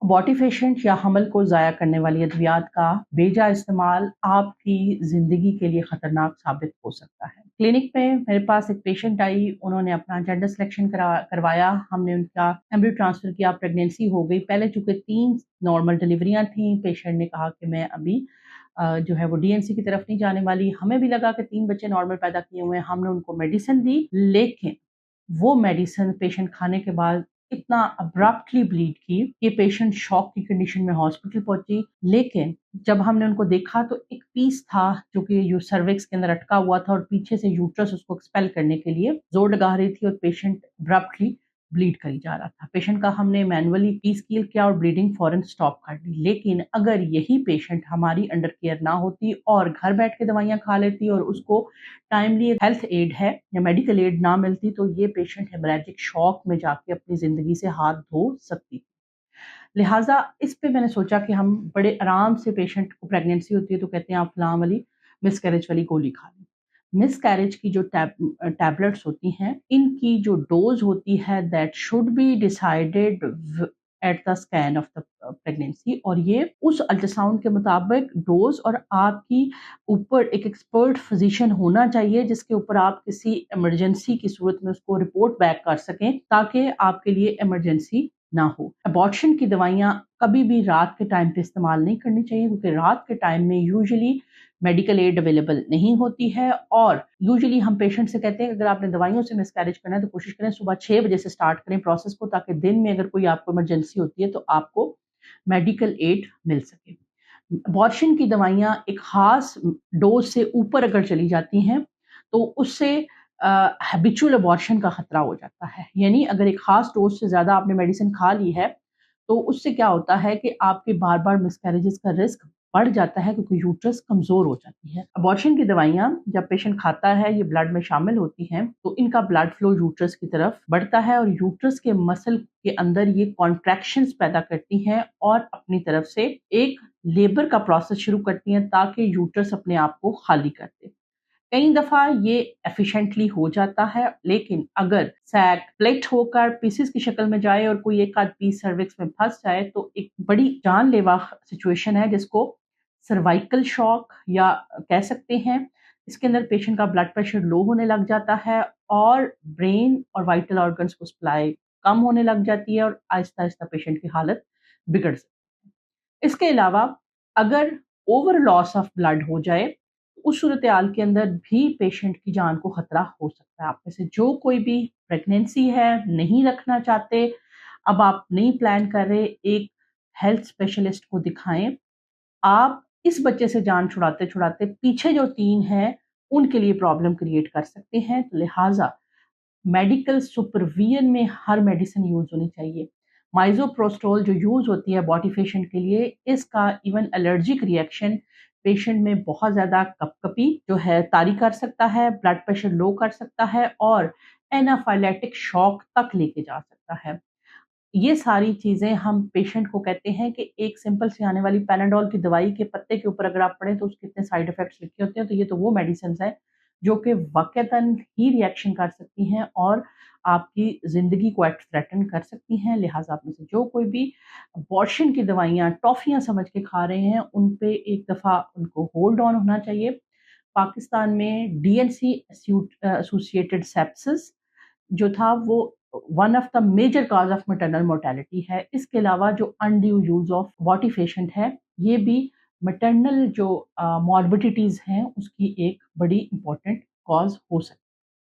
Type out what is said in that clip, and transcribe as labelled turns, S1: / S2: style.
S1: अबॉर्टिफेशंट या हमल को ज़ाया करने वाली अद्वियात का बेजा इस्तेमाल आपकी ज़िंदगी के लिए ख़तरनाक साबित हो सकता है। क्लिनिक में मेरे पास एक पेशेंट आई, उन्होंने अपना जेंडर सिलेक्शन करवाया, हमने उनका एम्ब्रियो ट्रांसफ़र किया, प्रेगनेंसी हो गई। पहले चूँकि 3 नॉर्मल डिलीवरियाँ थीं, पेशेंट ने कहा कि मैं अभी जो है वो डीएनसी की तरफ नहीं जाने वाली। हमें भी लगा कि 3 बच्चे नॉर्मल पैदा किए हुए हैं, हमने उनको मेडिसिन दी, लेकिन वो मेडिसिन पेशेंट खाने के बाद इतना अब्रप्टली ब्लीड की कि पेशेंट शॉक की कंडीशन में हॉस्पिटल पहुंची। लेकिन जब हमने उनको देखा तो एक पीस था जो कि यू सर्विक्स के अंदर अटका हुआ था और पीछे से यूट्रस उसको एक्सपेल करने के लिए जोर लगा रही थी और पेशेंट अब्रप्टली ब्लीड करी जा रहा था। पेशेंट का हमने मैनुअली पीस कील किया और ब्लीडिंग फौरन स्टॉप कर दी। लेकिन अगर यही पेशेंट हमारी अंडर केयर ना होती और घर बैठ के दवाइयाँ खा लेती और उसको टाइमली हेल्थ एड है या मेडिकल एड ना मिलती तो ये पेशेंट हेमरेजिक शॉक में जाके अपनी ज़िंदगी से हाथ धो सकती थी। लिहाजा इस पे मैंने सोचा कि हम बड़े आराम से पेशेंट को प्रेगनेंसी होती है तो कहते हैं आप फलां वाली मिसकैरेज वाली गोली खा लें। मिसकैरेज की जो टैबलेट्स होती हैं, इनकी जो डोज़ होती है that should be decided at the scan of the pregnancy और ये उस अल्ट्रासाउंड के मुताबिक डोज़ और आपकी ऊपर एक एक्सपर्ट फिजिशियन होना चाहिए जिसके ऊपर आप किसी इमरजेंसी की सूरत में उसको रिपोर्ट बैक कर सकें ताकि आपके लिए इमरजेंसी ना हो। अबॉर्शन की दवाइयाँ कभी भी रात के टाइम पे इस्तेमाल नहीं करनी चाहिए क्योंकि रात के टाइम में यूजुअली मेडिकल एड अवेलेबल नहीं होती है और यूजुअली हम पेशेंट से कहते हैं कि अगर आपने दवाइयों से मिसकैरेज करना है तो कोशिश करें सुबह 6 बजे से स्टार्ट करें प्रोसेस को ताकि दिन में अगर कोई आपको इमरजेंसी होती है तो आपको मेडिकल एड मिल सके। अबॉर्शन की दवाइयाँ एक ख़ास डोज़ से ऊपर अगर चली जाती हैं तो उससे हैबिचुअल अबॉर्शन का खतरा हो जाता है। यानी अगर एक ख़ास डोज़ से ज़्यादा आपने मेडिसिन खा ली है, तो उससे क्या होता है कि आपके बार-बार मिसकैरेजेस का रिस्क बढ़ जाता है क्योंकि यूट्रस कमज़ोर हो जाती है। अबॉर्शन की दवाइयाँ जब पेशेंट खाता है, ये ब्लड में शामिल होती हैं, तो इनका ब्लड फ्लो यूट्रस की तरफ बढ़ता है और यूट्रस के मसल के अंदर ये कॉन्ट्रैक्शंस पैदा करती हैं और अपनी तरफ से एक लेबर का प्रोसेस शुरू करती हैं ताकि यूट्रस अपने आप को खाली कर दे। कई दफ़ा ये एफ़िशिएंटली हो जाता है, लेकिन अगर सैक स्प्लिट होकर पीसेस की शक्ल में जाए और कोई एक आध पीस सर्विक्स में फँस जाए, तो एक बड़ी जानलेवा सिचुएशन है जिसको सर्वाइकल शॉक या कह सकते हैं। इसके अंदर पेशेंट का ब्लड प्रेशर लो होने लग जाता है और ब्रेन और वाइटल ऑर्गन्स को सप्लाई कम होने लग जाती है और आहिस्ता-आहिस्ता पेशेंट की हालत बिगड़ सकती है। इसके अलावा अगर ओवर लॉस ऑफ ब्लड हो जाए, उस सूरत-ए-हाल के अंदर भी पेशेंट की जान को खतरा हो सकता है। आप में से जो कोई भी प्रेगनेंसी है, नहीं रखना चाहते, अब आप नहीं प्लान कर रहे, एक हेल्थ स्पेशलिस्ट को दिखाएँ। आप इस बच्चे से जान छुड़ाते-छुड़ाते पीछे जो 3 हैं, उनके लिए प्रॉब्लम क्रिएट कर सकते हैं। तो लिहाज़ा मेडिकल सुपरविजन में हर मेडिसिन यूज़ होनी चाहिए। माइज़ोप्रोस्टोल जो यूज़ होती है अबॉर्टिफेशन के लिए, इसका इवन एलर्जिक रिएक्शन पेशेंट में बहुत ज़्यादा कँपकँपी जो है तारी कर सकता है, ब्लड प्रेशर लो कर सकता है और एनाफाइलेक्टिक शॉक तक लेके जा सकता है। ये सारी चीज़ें हम पेशेंट को कहते हैं कि एक सिंपल सी आने वाली पैनाडोल की दवाई के पत्ते के ऊपर अगर आप पढ़ें तो उसके इतने साइड इफ़ेक्ट्स लिखे होते हैं, तो ये तो वो मेडिसिन्स हैं जो कि वाक़तन ही रिएक्शन कर सकती हैं और आपकी ज़िंदगी को थ्रेटन कर सकती हैं। लिहाज़ा आप में से जो कोई भी अबॉर्शन की दवाइयाँ, टॉफ़ियाँ समझ के खा रहे हैं, उन पे एक दफ़ा उनको होल्ड ऑन होना चाहिए। पाकिस्तान में डीएनसी एसोसिएटेड सेप्सिस जो था वो one of the major cause of maternal mortality है। इसके अलावा जो अनड्यू यूज़ ऑफ अबॉर्टिफेशंट है, ये भी मैटरनल जो मॉर्बिडिटीज़ हैं, उसकी एक बड़ी इम्पोर्टेंट कॉज़ हो सकती है।